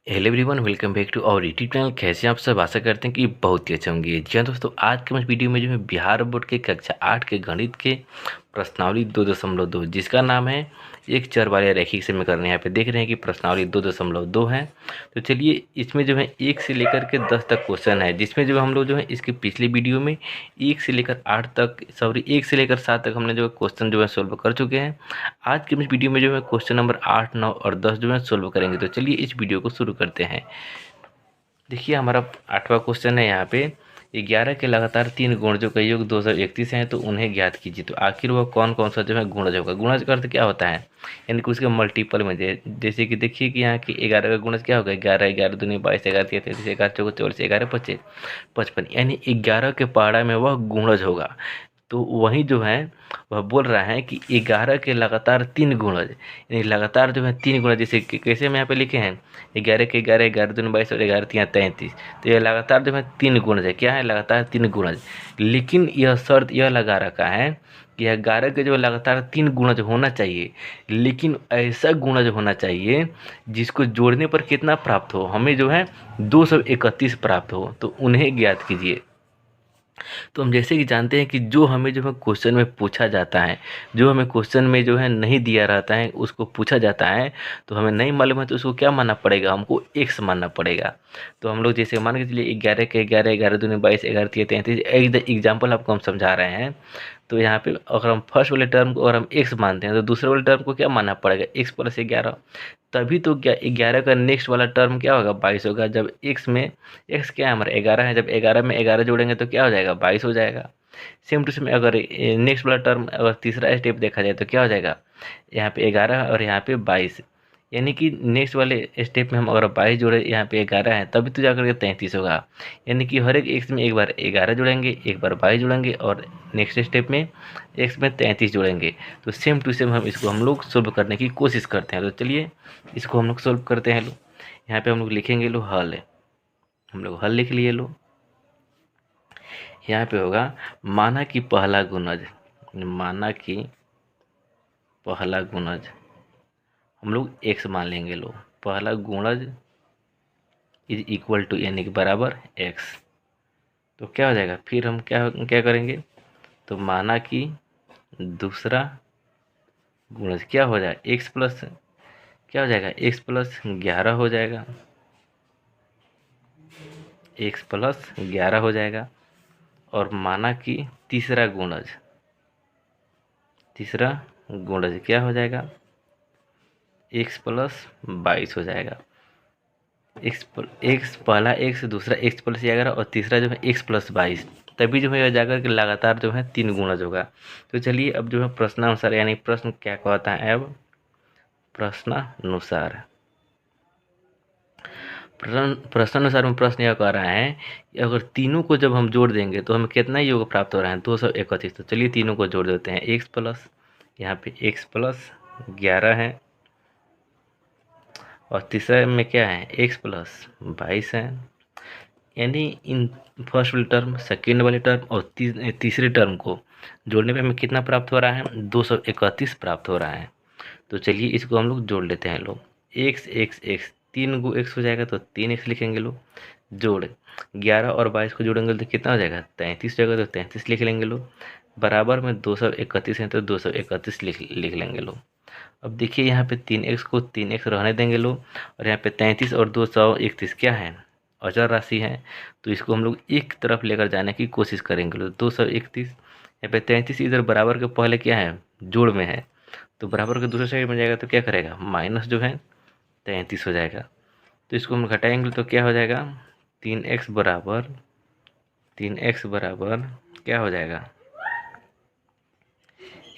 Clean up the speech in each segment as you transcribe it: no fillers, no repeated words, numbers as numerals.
Hello everyone, welcome back to our YouTube channel. कैसे हैं आप सब? आशा करते हैं कि बहुत ही अच्छे होंगे। जी हाँ दोस्तों, आज के इस वीडियो में जो है बिहार बोर्ड के कक्षा 8 के गणित के प्रश्नावली 2.2 जिसका नाम है एक चर वाले रैखिक समीकरण। यहाँ पे देख रहे हैं कि प्रश्नावली 2.2 है। तो चलिए, इसमें जो है 1 से लेकर के 10 तक क्वेश्चन है, जिसमें जो हम लोग जो है इसके पिछले वीडियो में 1 से लेकर 8 तक, सॉरी 1 से लेकर 7 तक हमने जो है क्वेश्चन जो है सोल्व कर चुके हैं। आज के इस वीडियो में जो है क्वेश्चन नंबर 8, 9 और 10 जो है सोल्व करेंगे। तो चलिए इस वीडियो को शुरू करते हैं। देखिए, हमारा 8वां क्वेश्चन है यहाँ पे, 11 के लगातार 3 गुणजों का योग 231 हैं, तो उन्हें ज्ञात कीजिए। तो आखिर वह कौन कौन सा जो है गुणज होगा? गुणज का अर्थ क्या होता है? यानी कि उसके मल्टीपल में जैसे कि देखिए कि यहाँ की 11 का गुणज क्या होगा? 11, 11 दूनी 22, 11 तिया 33, 11 चौको 44, 11 25 55, यानी 11 के पहाड़ा में वह गुणज होगा। तो वहीं जो है वह बोल रहा है कि 11 के लगातार 3 गुणज, यानी लगातार जो है 3 गुणज। जैसे कैसे हम यहाँ पे लिखे हैं, 11 के 11, 11 दूनी 22 और 11 तिया 33। तो यह लगातार जो है 3 गुणज है। क्या है? लगातार 3 गुणज। लेकिन यह शर्त यह लगा रखा है कि 11 के जो लगातार 3 गुणज होना चाहिए, लेकिन ऐसा गुणज होना चाहिए जिसको जोड़ने पर कितना प्राप्त हो? हमें जो है 231 प्राप्त हो। तो उन्हें ज्ञात कीजिए। तो हम जैसे कि जानते हैं कि जो हमें जो है क्वेश्चन में पूछा जाता है, जो हमें क्वेश्चन में जो है नहीं दिया रहता है, उसको पूछा जाता है, तो हमें नहीं मालूम है तो उसको क्या मानना पड़ेगा? हमको एक्स मानना पड़ेगा। तो हम लोग जैसे मान के चलिए 11 के 11, 11 दूनी 22, 11 तिया 33, एक एग्जाम्पल आपको हम समझा रहे हैं। तो यहाँ पे अगर हम फर्स्ट वाले टर्म को अगर हम एक्स मानते हैं, तो दूसरे वाले टर्म को क्या मानना पड़ेगा? X plus 11। तभी तो क्या 11 का नेक्स्ट वाला टर्म क्या होगा? 22 होगा। जब एक्स में एक्स क्या है हमारा? 11 है। जब 11 में 11 जोड़ेंगे तो क्या हो जाएगा? 22 हो जाएगा। सेम टू सेम अगर नेक्स्ट वाला टर्म, अगर तीसरा स्टेप देखा जाए तो क्या हो जाएगा? यहाँ पे 11 और यहाँ पे 22, यानी कि नेक्स्ट वाले स्टेप में हम अगर 22 जोड़े, यहाँ पे 11 है, तभी तो जाकर के 33 होगा। यानी कि हर एक एक्स में एक बार 11 जोड़ेंगे, एक बार 22 जोड़ेंगे और नेक्स्ट स्टेप में एक्स में 33 जोड़ेंगे। तो सेम टू सेम हम लोग सोल्व करने की कोशिश करते हैं। तो चलिए इसको हम लोग सोल्व करते हैं। लो, यहाँ पे हम लोग लिखेंगे, लो हल है, हम लोग हल लिख लिए। लो, यहाँ पे होगा माना कि पहला गुणज, माना कि पहला गुणज हम लोग एक्स मान लेंगे। लो, पहला गुणज इज इक्वल टू, यानी कि बराबर एक्स। तो क्या हो जाएगा? फिर हम क्या क्या करेंगे? तो माना कि दूसरा गुणज क्या हो जाएगा? एक्स प्लस, क्या हो जाएगा? एक्स प्लस 11 हो जाएगा, एक्स प्लस 11 हो जाएगा। और माना कि तीसरा गुणज, तीसरा गुणज क्या हो जाएगा? एक्स प्लस 22 हो जाएगा। एक्स पहला एक्स, दूसरा एक्स प्लस 11 और तीसरा जो है एक्स प्लस 22। तभी जो है जाकर के लगातार जो है 3 गुणज होगा। तो चलिए अब जो है प्रश्नानुसार, यानी प्रश्न क्या कहता है? अब प्रश्नानुसार, प्रश्नानुसार में प्रश्न यह कह रहा है कि अगर तीनों को जब हम जोड़ देंगे तो हमें कितना योग प्राप्त हो रहा है? 231। तो चलिए तीनों को जोड़ देते हैं। एक्स प्लस, यहाँ पे एक्स प्लस 11 है, और तीसरे में क्या है? एक्स प्लस 22 है। यानी इन फर्स्ट वाले टर्म, सेकेंड वाले टर्म और तीसरे टर्म को जोड़ने पे हमें कितना प्राप्त हो रहा है? 231 प्राप्त हो रहा है। तो चलिए इसको हम लोग जोड़ लेते हैं। लोग एक्स एक्स एक्स, 3 गो एक्स हो जाएगा तो 3x लिखेंगे। लोग जोड़ 11 और 22 को जोड़ेंगे तो कितना हो जाएगा? 33 जगह तो 33 लिख लेंगे। लोग बराबर में 231 है तो 231 लिख लेंगे। लोग अब देखिए यहाँ पे 3x को 3x रहने देंगे। लोग और यहाँ पे 33 और 231 क्या है? अचर राशि है। तो इसको हम लोग एक तरफ लेकर जाने की कोशिश करेंगे। लोग 231, यहाँ पे 33 इधर बराबर के पहले क्या है? जोड़ में है। तो बराबर के दूसरे साइड में जाएगा तो क्या करेगा? माइनस जो है 33 हो जाएगा। तो इसको हम घटाएंगे तो क्या हो जाएगा? 3x बराबर, 3x बराबर क्या हो जाएगा?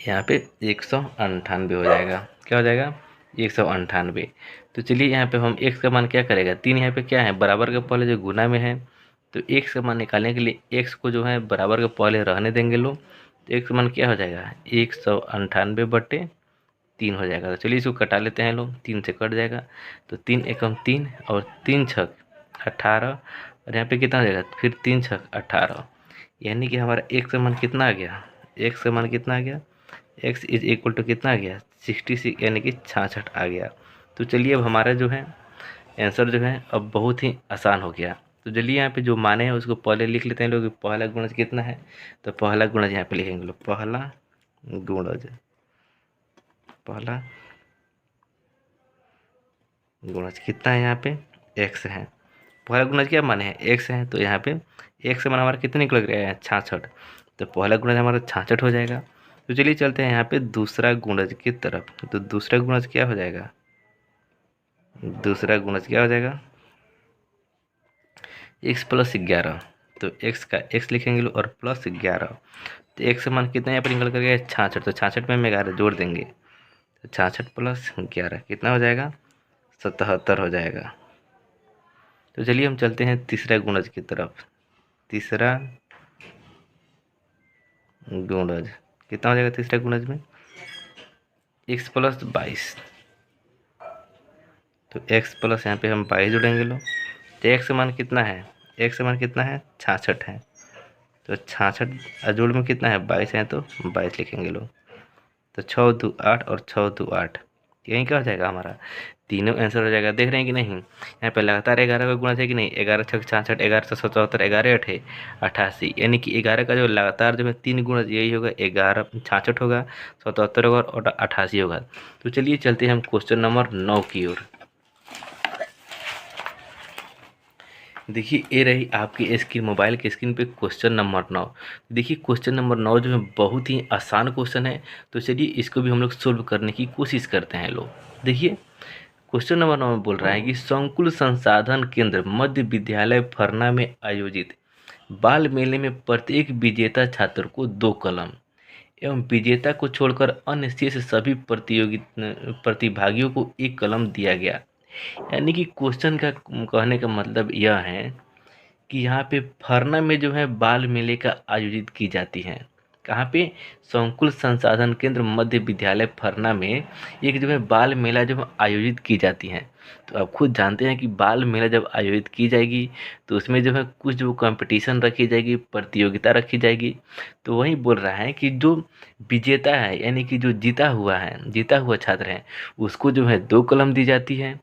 यहाँ पे 198 हो जाएगा। क्या हो जाएगा? 198। तो चलिए यहाँ पे हम x का मान क्या करेगा? 3 यहाँ पे क्या है? बराबर के पहले जो गुना में है, तो x का मान निकालने के लिए x को जो है बराबर के पहले रहने देंगे। लोग तो x का मान क्या हो जाएगा? 198/3 हो जाएगा। तो चलिए इसको कटा लेते हैं। लोग 3 से कट जाएगा, तो 3 एकम 3 और 3 छक 18, और यहाँ पे कितना हो जाएगा? फिर 3 छक 18, यानी कि हमारा x का मान कितना आ गया? x का मान कितना आ गया? x इज इक्वल टू कितना आ गया? 66, यानी कि 66 आ गया। तो चलिए अब हमारा जो है आंसर जो है अब बहुत ही आसान हो गया। तो चलिए यहाँ पे जो माने हैं उसको पहले लिख लेते हैं लोग। पहला गुणज कितना है, तो पहला गुणज यहाँ पे लिखेंगे लोग। पहला गुणज, पहला गुणज कितना है यहाँ पे, एक्स है। पहला गुणज क्या माने हैं, एक्स है। तो यहाँ पे एक्स मान हमारा कितने निकल गया है, 66। तो पहला गुणज हमारा 66 हो जाएगा। तो चलिए चलते हैं यहाँ पे दूसरा गुणज की तरफ। तो दूसरा गुणज क्या हो जाएगा, दूसरा गुणज क्या हो जाएगा, एक्स प्लस 11। तो एक्स का एक्स लिखेंगे लोग और प्लस 11। तो एक्स मान कितना यहाँ पर निकल कर गया, 66। तो 66 में हम 11 जोड़ देंगे। तो 66 प्लस 11 कितना हो जाएगा, 77 हो जाएगा। तो चलिए हम चलते हैं तीसरा गुणज की तरफ। तीसरा गुणज कितना हो जाएगा, तीसरा गुणज में एक्स प्लस 22। तो एक्स प्लस यहाँ पे हम 22 जोड़ेंगे लोग। तो एक्स मान कितना है, एक्स मान कितना है, 66 है। तो 66 जोड़ में कितना है, 22 है। तो 22 लिखेंगे लोग। तो 6 2 8 और 6 2 8, यही क्या हो जाएगा हमारा, तीनों आंसर हो जाएगा। देख रहे हैं कि नहीं, यहाँ पे लगातार 11 का गुणा है कि नहीं, 11 6 66, 11 से 77, 11 8 88, यानी कि 11 का जो लगातार जो है 3 गुणा यही होगा, 11 66 होगा, 77 होगा और 88 होगा। तो चलिए चलते हैं हम क्वेश्चन नंबर 9 की ओर। देखिए ये रही आपकी स्क्रीन, मोबाइल की स्क्रीन पे क्वेश्चन नंबर 9। देखिए क्वेश्चन नंबर 9 जो है बहुत ही आसान क्वेश्चन है। तो चलिए इसको भी हम लोग सोल्व करने की कोशिश करते हैं लोग। देखिए क्वेश्चन नंबर 9 में बोल रहा है कि संकुल संसाधन केंद्र मध्य विद्यालय फरना में आयोजित बाल मेले में प्रत्येक विजेता छात्र को 2 कलम एवं विजेता को छोड़कर अन्य शेष सभी प्रतिभागियों को 1 कलम दिया गया। यानी कि क्वेश्चन का कहने का मतलब यह है कि यहाँ पे फरना में जो है बाल मेले का आयोजित की जाती है। कहाँ पे, संकुल संसाधन केंद्र मध्य विद्यालय फरना में एक जो है बाल मेला जो है आयोजित की जाती है। तो आप खुद जानते हैं कि बाल मेला जब आयोजित की जाएगी तो उसमें जो है कुछ जो कंपटीशन रखी जाएगी, प्रतियोगिता रखी जाएगी। तो वही बोल रहा है कि जो विजेता है यानी कि जो जीता हुआ है, जीता हुआ छात्र है, उसको जो है 2 कलम दी जाती है।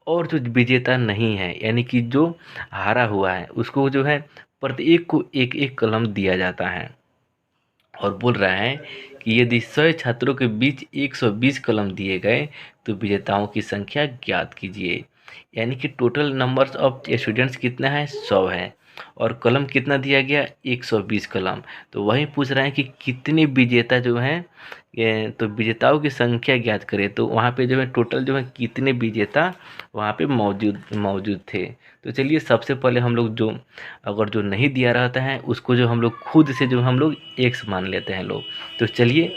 और जो विजेता नहीं है यानी कि जो हारा हुआ है उसको जो है प्रत्येक को 1-1 कलम दिया जाता है। और बोल रहा है कि यदि 100 छात्रों के बीच 120 कलम दिए गए तो विजेताओं की संख्या ज्ञात कीजिए। यानी कि टोटल नंबर्स ऑफ स्टूडेंट्स कितना है, 100 है और कलम कितना दिया गया, 120 कलम। तो वही पूछ रहा है कि कितने विजेता जो हैं, तो विजेताओं की संख्या ज्ञात करें। तो वहाँ पे जो है टोटल जो है कितने विजेता वहाँ पे मौजूद मौजूद थे। तो चलिए सबसे पहले हम लोग जो अगर जो नहीं दिया रहता है उसको जो हम लोग खुद से जो हम लोग एक्स मान लेते हैं लोग। तो चलिए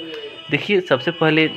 देखिए सबसे पहले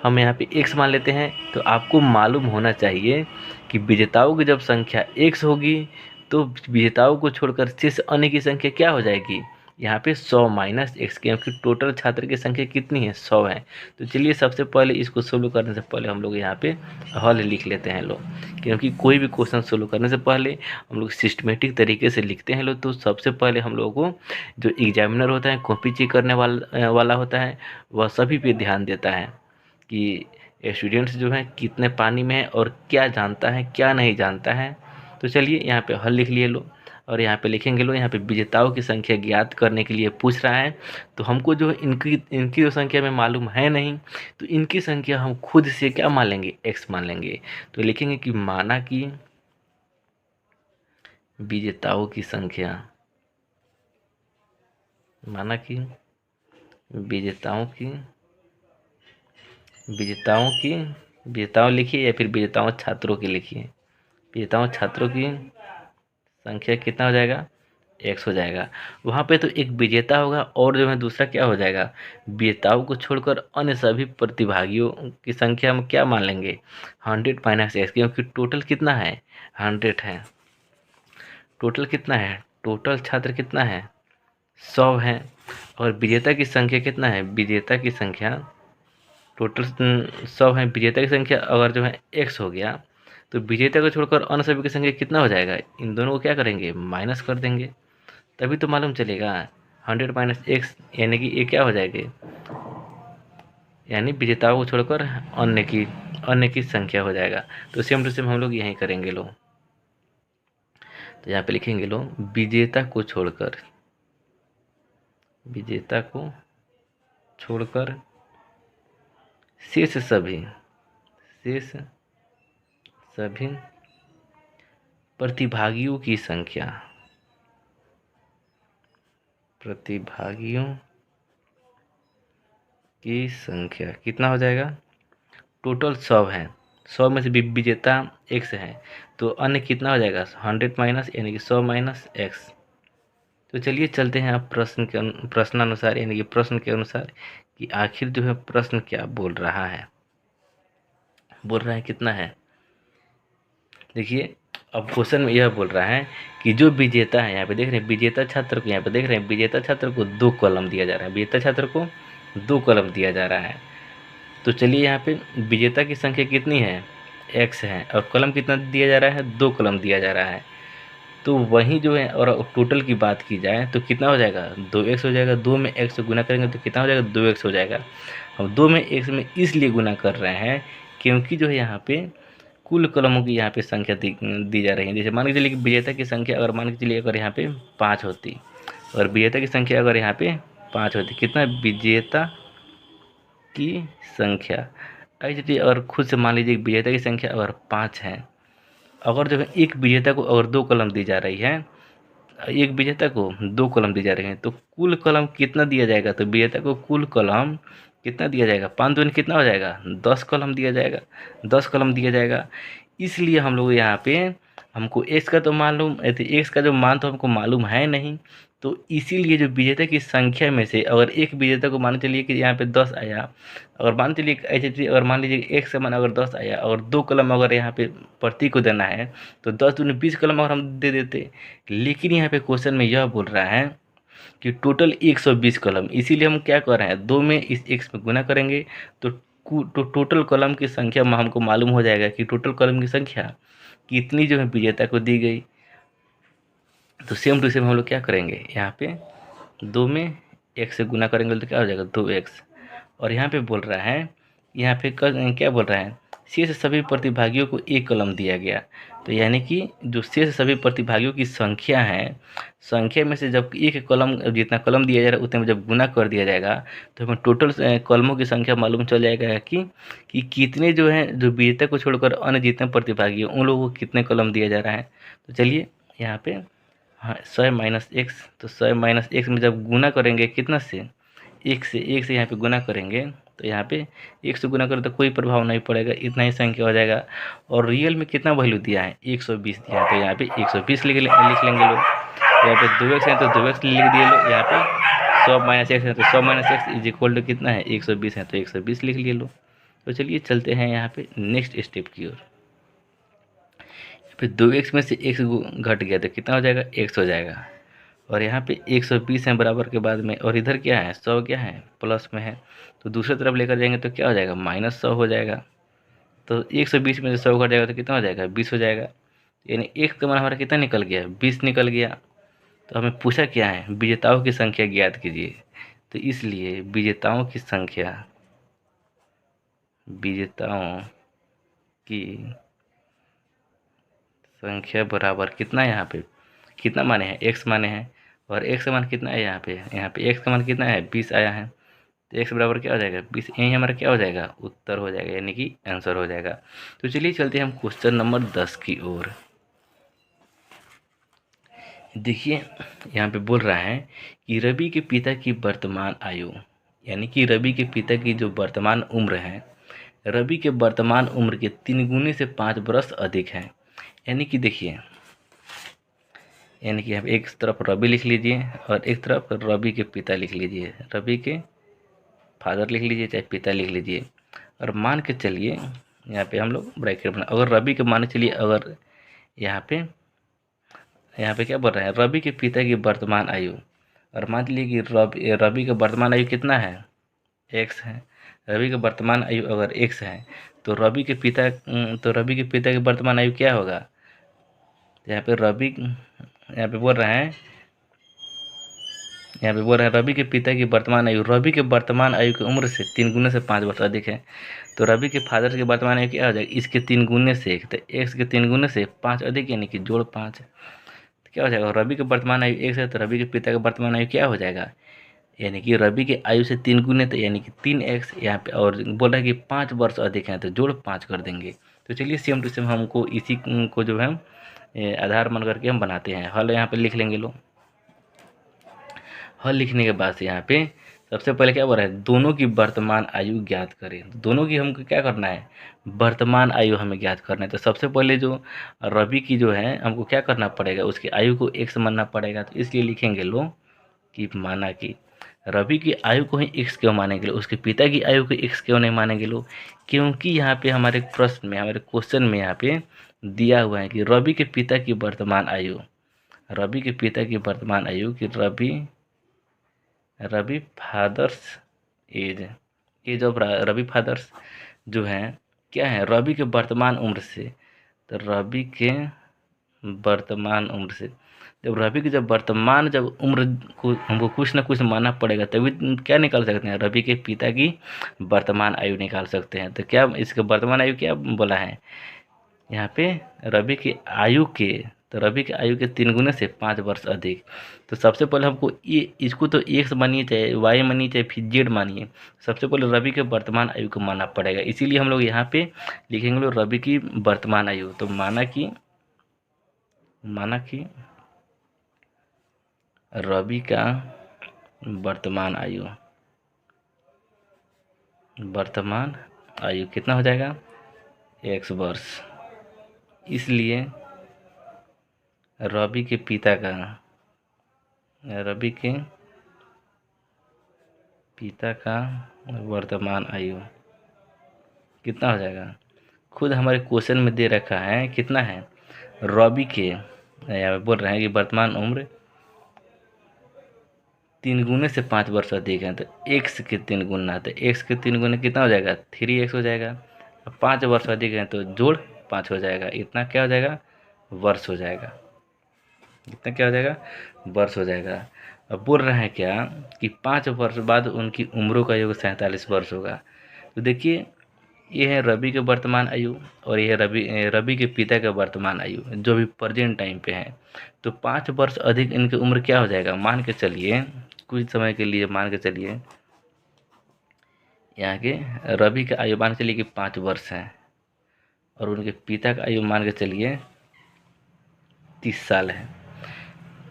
हम यहाँ पे एक्स मान लेते हैं। तो आपको मालूम होना चाहिए कि विजेताओं की जब संख्या एक्स होगी तो विजेताओं को छोड़कर शेष अन्य की संख्या क्या हो जाएगी, यहाँ पे 100 माइनस एक्स, क्योंकि टोटल छात्र की संख्या कितनी है, 100 है। तो चलिए सबसे पहले इसको सोल्व करने से पहले हम लोग यहाँ पे हल लिख लेते हैं लोग, क्योंकि कोई भी क्वेश्चन सोल्व करने से पहले हम लोग सिस्टमेटिक तरीके से लिखते हैं लोग। तो सबसे पहले हम लोगों को जो एग्जामिनर होता है, कॉपी चेक करने वाला होता है, वह सभी पे ध्यान देता है कि स्टूडेंट्स जो हैं कितने पानी में है और क्या जानता है क्या नहीं जानता है। तो चलिए यहाँ पे हल लिख लिए लो और यहाँ पे लिखेंगे लो। यहाँ पे विजेताओं की संख्या ज्ञात करने के लिए पूछ रहा है। तो हमको जो इनकी इनकी जो संख्या में मालूम है नहीं, तो इनकी संख्या हम खुद से क्या मान लेंगे, एक्स मान लेंगे। तो लिखेंगे कि माना कि विजेताओं की संख्या, माना कि विजेताओं की विजेताओं की विजेताओं लिखिए या फिर विजेताओं छात्रों की लिखिए। विजेताओं छात्रों की संख्या कितना हो जाएगा, एक्स हो जाएगा। वहाँ पे तो एक विजेता होगा और जो है दूसरा क्या हो जाएगा, विजेताओं को छोड़कर अन्य सभी प्रतिभागियों की संख्या हम क्या मान लेंगे, 100 माइनस एक्स, क्योंकि टोटल कितना है, 100 है। टोटल कितना है, टोटल छात्र कितना है, 100 है। और विजेता की संख्या कितना है, विजेता की संख्या टोटल 100 है। विजेता की संख्या अगर जो है एक्स हो गया तो विजेता को छोड़कर अन्य सभी की संख्या कितना हो जाएगा, इन दोनों को क्या करेंगे, माइनस कर देंगे, तभी तो मालूम चलेगा। 100 माइनस एक्स यानी कि ये क्या हो जाएगा, यानी विजेताओं को छोड़कर अन्य की संख्या हो जाएगा। तो सेम टू सेम हम लोग यहीं करेंगे लो। तो यहाँ पे लिखेंगे लो विजेता को छोड़कर शेष सभी प्रतिभागियों की संख्या कितना हो जाएगा? टोटल 100 है, 100 में से विजेता x है, तो अन्य कितना हो जाएगा? 100 माइनस यानी कि 100 माइनस x। तो चलिए चलते हैं आप प्रश्नानुसार यानी कि प्रश्न के अनुसार कि आखिर जो है प्रश्न क्या बोल रहा है। कितना है? देखिए अब क्वेश्चन में यह बोल रहा है कि जो विजेता है, यहाँ पे देख रहे हैं विजेता छात्र को, यहाँ पे देख रहे हैं विजेता छात्र को 2 कॉलम दिया जा रहा है, विजेता छात्र को 2 कॉलम दिया जा रहा है। तो चलिए यहाँ पे विजेता की संख्या कितनी है? x है, और कॉलम कितना दिया जा रहा है? 2 कॉलम दिया जा रहा है। तो वहीं जो है और टोटल की बात की जाए तो कितना हो जाएगा? 2x हो जाएगा। 2 में x से गुना करेंगे तो कितना हो जाएगा? 2x हो जाएगा। हम 2 में x में इसलिए गुना कर रहे हैं क्योंकि जो है यहाँ पे कुल कलमों की यहाँ पे संख्या दी जा रही है। जैसे मान के चलिए कि विजेता की संख्या अगर मान के चलिए अगर यहाँ पे 5 होती और विजेता की संख्या अगर यहाँ पे 5 होती, कितना विजेता की संख्या ऐसे अगर खुद से मान लीजिए विजेता की संख्या अगर 5 है, अगर जो है एक विजेता को अगर 2 कलम दी जा रही है, एक विजेता को 2 कलम दी जा रही है, तो कुल कलम कितना दिया जाएगा? तो विजेता को कुल कलम कितना दिया जाएगा? 5 दूनी कितना हो जाएगा? 10 कलम दिया जाएगा, 10 कलम दिया जाएगा। इसलिए हम लोग यहाँ पे हमको एक्स का तो मालूम, एक्स का जो मान तो हमको मालूम है नहीं, तो इसीलिए जो विजेता की संख्या में से अगर एक विजेता को मान चलिए कि यहाँ पे 10 आया, अगर मान चलिए ऐसे अगर मान लीजिए एक से मान अगर 10 आया और 2 कलम अगर यहाँ पे प्रति को देना है तो 10 दूनी 20 कलम अगर हम दे देते। लेकिन यहाँ पे क्वेश्चन में यह बोल रहा है कि टोटल 120 कलम, इसीलिए हम क्या कर रहे हैं? 2 में इस x में गुना करेंगे तो टोटल कलम की संख्या हमको मालूम हो जाएगा कि टोटल कलम की संख्या कितनी जो है विजेता को दी गई। तो सेम टू सेम हम लोग क्या करेंगे? यहाँ पे 2 में x से गुना करेंगे तो क्या हो जाएगा? 2x। और यहाँ पे बोल रहा है, यहाँ पे क्या बोल रहा है? शेष सभी प्रतिभागियों को 1 कलम दिया गया। तो यानी कि जो शेष सभी प्रतिभागियों की संख्या है, संख्या में से जब एक कलम जितना कलम दिया जा रहा है उतने में जब गुना कर दिया जाएगा तो हमें टोटल कलमों की संख्या मालूम चल जाएगा कि कितने जो हैं जो विजेता को छोड़कर अन्य जितने प्रतिभागी हैं उन लोगों को कितने कलम दिया जा रहा है। तो चलिए यहाँ पे 100 माइनस एक्स, तो 100 माइनस एक्स में जब गुना करेंगे कितना से? एक से यहाँ पे गुना करेंगे तो यहाँ पे 1 से गुना करें तो कोई प्रभाव नहीं पड़ेगा, इतना ही संख्या हो जाएगा। और रियल में कितना वैल्यू दिया है? 120 दिया है, तो यहाँ पे 120 लिख लेंगे लोग। यहाँ पे 2x है तो 2x लिख दिए लोग। यहाँ पे 100 माइनस एक्स है तो 100 minus x is equal to कितना है? 120 है तो 120 लिख लिए लो। तो चलिए चलते हैं यहाँ पे नेक्स्ट स्टेप की ओर। फिर 2x में से x घट गया तो कितना हो जाएगा? x हो जाएगा। और यहाँ पे 120 है बराबर के बाद में, और इधर क्या है? 100 क्या है? प्लस में है, तो दूसरी तरफ लेकर जाएंगे तो क्या हो जाएगा? -100 हो जाएगा। तो 120 में से 100 घट जाएगा तो कितना हो जाएगा? 20 हो जाएगा। यानी x का मान हमारा कितना निकल गया? 20 निकल गया। तो हमें पूछा क्या है? विजेताओं की संख्या ज्ञात कीजिए। तो इसलिए विजेताओं की संख्या बराबर कितना है? यहाँ पे कितना माने हैं? x माने हैं, और x का मान कितना है? यहाँ पे x का मान कितना है? 20 आया है, तो x बराबर क्या हो जाएगा? 20। यही हमारा क्या हो जाएगा? उत्तर हो जाएगा, यानी कि आंसर हो जाएगा। तो चलिए चलते हैं हम क्वेश्चन नंबर 10 की ओर। देखिए यहाँ पे बोल रहा है कि रवि के पिता की वर्तमान आयु, यानी कि रवि के पिता की जो वर्तमान उम्र है, रवि के वर्तमान उम्र के 3 गुने से 5 वर्ष अधिक है। यानी कि देखिए, यानी कि आप एक तरफ रवि लिख लीजिए और एक तरफ रवि के पिता लिख लीजिए, रवि के फादर लिख लीजिए चाहे पिता लिख लीजिए। और मान के चलिए यहाँ पे हम लोग ब्रैकेट बना, अगर रवि के मान चलिए अगर यहाँ पे क्या बोल रहे हैं? रवि के पिता की वर्तमान आयु, और मान लीजिए कि रवि का वर्तमान आयु कितना है? x है। रवि का वर्तमान आयु अगर x है तो रवि के पिता की वर्तमान आयु क्या होगा? यहाँ पे बोल रहे हैं यहाँ पे बोल रहे हैं रवि के पिता की वर्तमान आयु, रवि के वर्तमान आयु की उम्र से 3 गुने से 5 वर्ष अधिक है। तो रवि के फादर की वर्तमान आयु क्या हो जाएगा, इसके 3 गुने से, तो एक्स के 3 गुने से 5 अधिक यानी कि जोड़ 5, तो क्या हो जाएगा, रवि के वर्तमान आयु एक्स है तो रवि के पिता का वर्तमान आयु क्या हो जाएगा, यानी कि रवि के आयु से 3 गुने, तो यानी कि 3x यहाँ पे, और बोल रहा है कि 5 वर्ष अधिक हैं तो जोड़ 5 कर देंगे। तो चलिए सेम टू सेम हमको इसी को जो है आधार मान करके हम बनाते हैं। हल यहाँ पे लिख लेंगे लो। हल लिखने के बाद से यहाँ पे सबसे पहले क्या बोल रहा है, दोनों की वर्तमान आयु ज्ञात करें। दोनों की हमको क्या करना है, वर्तमान आयु हमें ज्ञात करना है। तो सबसे पहले जो रवि की जो है हमको क्या करना पड़ेगा, उसकी आयु को x मानना पड़ेगा। तो इसलिए लिखेंगे लो कि माना कि रवि की आयु को ही x क्यों मानेंगे लो, उसके पिता की आयु को x क्यों नहीं मानेंगे लो, क्योंकि यहाँ पे हमारे प्रश्न में, हमारे क्वेश्चन में यहाँ पे दिया हुआ है कि रवि के पिता की वर्तमान आयु, रवि के पिता की वर्तमान आयु कि Ravi father's age of Ravi father's जो हैं क्या है, रवि के वर्तमान उम्र से। तो रवि के वर्तमान उम्र से, जब रवि की जब वर्तमान जब उम्र को हमको कुछ ना कुछ मानना पड़ेगा, तभी क्या निकाल सकते हैं, रवि के पिता की वर्तमान आयु निकाल सकते हैं। तो क्या इसके वर्तमान आयु क्या बोला है यहाँ पे, रवि की आयु के, तो रवि की आयु के 3 गुने से 5 वर्ष अधिक। तो सबसे पहले हमको ये इसको तो x मानिए चाहे y मानिए चाहे फिर z मानिए, सबसे पहले रवि के वर्तमान आयु को मानना पड़ेगा। इसीलिए हम लोग यहाँ पे लिखेंगे लोग रवि की वर्तमान आयु। तो माना कि रवि का वर्तमान आयु कितना हो जाएगा, x वर्ष। इसलिए रवि के पिता का वर्तमान आयु कितना हो जाएगा, खुद हमारे क्वेश्चन में दे रखा है कितना है, रवि के यहाँ बोल रहे हैं कि वर्तमान उम्र 3 गुने से 5 वर्ष अधिक है। तो x के 3 गुना, तो x के 3 गुने कितना हो जाएगा, 3x हो जाएगा। 5 वर्ष अधिक है तो जोड़ 5 हो जाएगा, इतना क्या हो जाएगा, वर्ष हो जाएगा। इतना क्या हो जाएगा, वर्ष हो जाएगा। अब बोल रहे हैं क्या कि 5 वर्ष बाद उनकी उम्रों का योग 47 वर्ष होगा। तो देखिए ये है रवि के वर्तमान आयु और ये है रवि के पिता का वर्तमान आयु जो भी प्रेजेंट टाइम पे है। तो 5 वर्ष अधिक इनकी उम्र क्या हो जाएगा, मान के चलिए कुछ समय के लिए मान के चलिए यहाँ के रवि का आयु मान के चलिए कि 5 वर्ष है और उनके पिता का आयु मान के चलिए 30 साल है।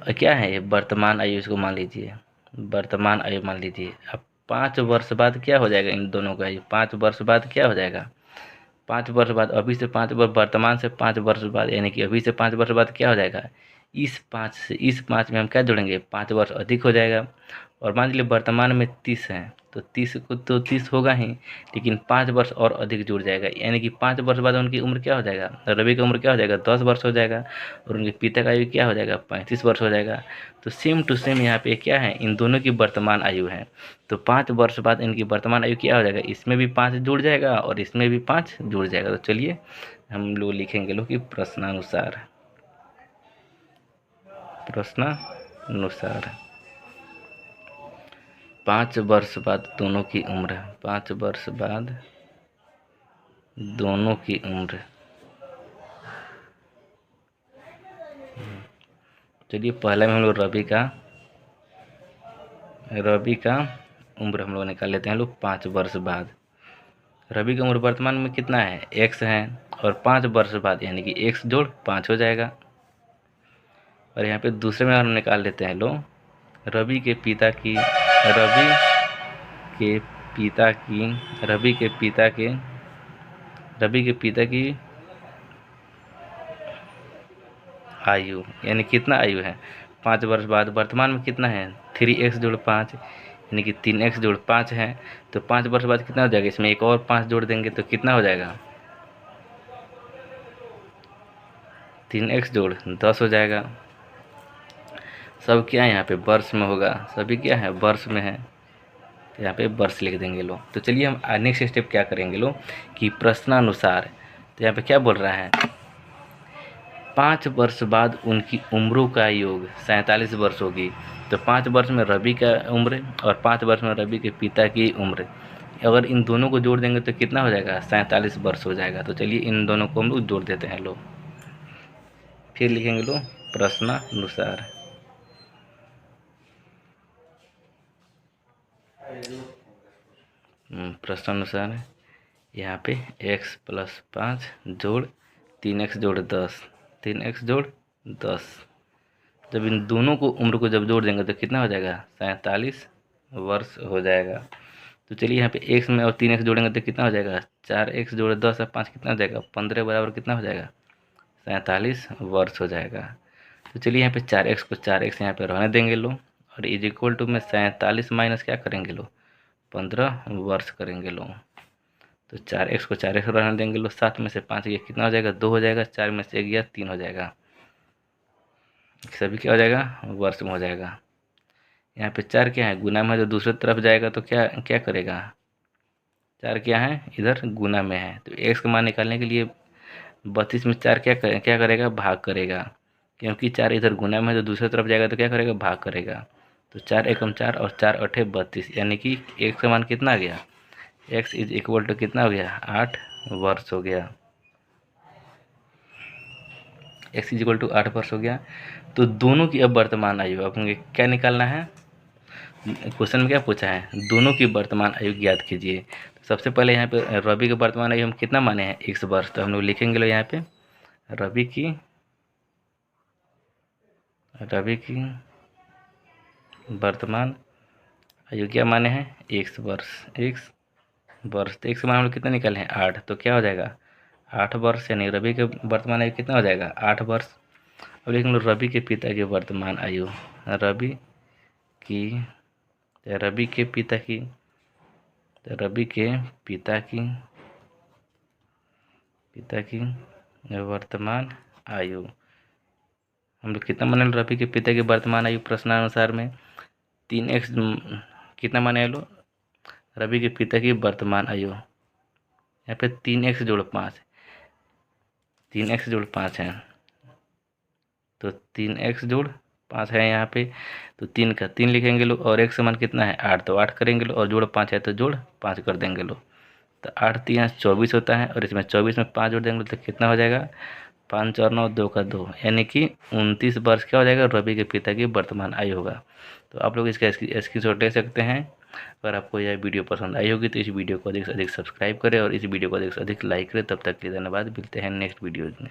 और क्या है ये वर्तमान आयु, इसको मान लीजिए वर्तमान आयु मान लीजिए। अब 5 वर्ष बाद क्या हो जाएगा इन दोनों का आयु, 5 वर्ष बाद क्या हो जाएगा, 5 वर्ष बाद, अभी से 5 वर्ष, वर्तमान से 5 वर्ष बाद, यानी कि अभी से 5 वर्ष बाद क्या हो जाएगा, इस 5 में हम क्या जोड़ेंगे, 5 वर्ष अधिक हो जाएगा। और मान लीजिए वर्तमान में 30 है तो 30 को तो 30 होगा ही, लेकिन 5 वर्ष और अधिक जुड़ जाएगा, यानी कि 5 वर्ष बाद उनकी उम्र क्या हो जाएगा, रवि की उम्र क्या हो जाएगा, 10 वर्ष हो जाएगा और उनके पिता का आयु क्या हो जाएगा, 35 वर्ष हो जाएगा। तो सेम टू सेम यहाँ पे क्या है, इन दोनों की वर्तमान आयु है। तो 5 वर्ष बाद इनकी वर्तमान आयु क्या हो जाएगा, इसमें भी 5 जुड़ जाएगा और इसमें भी 5 जुड़ जाएगा। तो चलिए हम लोग लिखेंगे लोग कि प्रश्नानुसार 5 वर्ष बाद दोनों की उम्र, 5 वर्ष बाद दोनों की उम्र। चलिए पहले में हम लोग रवि का उम्र हम लोग निकाल लेते हैं लोग 5 वर्ष बाद। रवि की उम्र वर्तमान में कितना है, x है, और 5 वर्ष बाद यानी कि x जोड़ 5 हो जाएगा। और यहाँ पे दूसरे में हम निकाल लेते हैं लोग रवि के पिता की आयु, यानी कितना आयु है 5 वर्ष बाद, वर्तमान में कितना है 3x जोड़ 5 यानी कि 3x जोड़ 5 है। तो 5 वर्ष बाद कितना हो जाएगा, इसमें एक और 5 जोड़ देंगे तो कितना हो जाएगा, 3x जोड़ 10 हो जाएगा। सब क्या है यहाँ पे वर्ष में होगा, सभी क्या है वर्ष में है, तो यहाँ पे वर्ष लिख देंगे लोग। तो चलिए हम नेक्स्ट स्टेप क्या करेंगे लोग कि प्रश्नानुसार। तो यहाँ पे क्या बोल रहा है, 5 वर्ष बाद उनकी उम्रों का योग 47 वर्ष होगी। तो 5 वर्ष में रवि का उम्र और 5 वर्ष में रवि के पिता की उम्र, अगर इन दोनों को जोड़ देंगे तो कितना हो जाएगा? 47 वर्ष हो जाएगा। तो चलिए इन दोनों को हम लोग जोड़ देते हैं। लो फिर लिखेंगे लो प्रश्नानुसार। प्रश्नानुसार यहाँ पे x + 5 जोड़ 3x जोड़ 10, 3x जोड़ 10। जब इन दोनों को उम्र को जब जोड़ देंगे तो कितना हो जाएगा? 47 वर्ष हो जाएगा। तो चलिए यहाँ पे x में और 3x जोड़ेंगे तो कितना हो जाएगा? 4x जोड़ 10 और 5 कितना हो जाएगा? 15 बराबर कितना हो जाएगा? 47 वर्ष हो जाएगा। तो चलिए यहाँ पे 4x को 4x यहाँ पे रहने देंगे लो, और इज इक्वल टू में 47 माइनस क्या करेंगे लो? 15 वर्ष करेंगे लो। तो 4x को 4x रहने देंगे लो, 7 में से 5 गया कितना हो जाएगा? 2 हो जाएगा, 4 में से 1 गया 3 हो जाएगा, सभी क्या हो जाएगा? वर्ष में हो जाएगा। यहाँ पे 4 क्या है? गुना में है, तो दूसरी तरफ जाएगा तो क्या क्या करेगा? 4 क्या है? इधर गुना में है, तो x का मान निकालने के लिए 32 में 4 क्या करेगा? भाग करेगा, क्योंकि 4 इधर गुना में है तो दूसरी तरफ जाएगा तो क्या करेगा? भाग करेगा। तो 4 एकम 4 और 4 अठे 32, यानी कि x का मान कितना आ गया? x इज इक्वल टू कितना हो गया? 8 वर्ष हो गया। x इज इक्वल टू 8 वर्ष हो गया। तो दोनों की अब वर्तमान आयु आपको क्या निकालना है? क्वेश्चन में क्या पूछा है? दोनों की वर्तमान आयु ज्ञात कीजिए। तो सबसे पहले यहाँ पे रवि की वर्तमान आयु हम कितना माने हैं? 1 वर्ष। तो हम लोग लिखेंगे लो यहाँ पे रवि की वर्तमान आयु क्या माने हैं? 1 वर्ष। 1 वर्ष तो 1 से मान हम लोग कितना निकाले हैं? 8। तो क्या हो जाएगा? 8 वर्ष, यानी रवि के वर्तमान आयु कितना हो जाएगा? 8 वर्ष। अब लिख लो रवि के पिता की वर्तमान आयु। रवि के पिता की वर्तमान आयु हम लोग कितना माने? रवि के पिता की वर्तमान आयु प्रश्नानुसार में 3x कितना माने लो? रवि के पिता की वर्तमान आयु यहाँ पे 3x जोड़ 5, 3x जोड़ 5 है, तो 3x जोड़ 5 है यहाँ पे, तो 3 का 3 लिखेंगे लो, और x का मान कितना है? 8, तो 8 करेंगे लो, और जोड़ 5 है तो जोड़ 5 कर देंगे लो। तो 8 3 24 होता है, और इसमें 24 में 5 जोड़ देंगे तो कितना हो जाएगा? 5 4 9 2 का 2, यानी कि 29 वर्ष क्या हो जाएगा? रवि के पिता की वर्तमान आयु होगा। तो आप लोग इसका स्क्रीनशॉट ले सकते हैं। अगर आपको यह वीडियो पसंद आई होगी तो इस वीडियो को अधिक से अधिक सब्सक्राइब करें और इस वीडियो को अधिक से अधिक लाइक करें। तब तक के लिए धन्यवाद। मिलते हैं नेक्स्ट वीडियो में।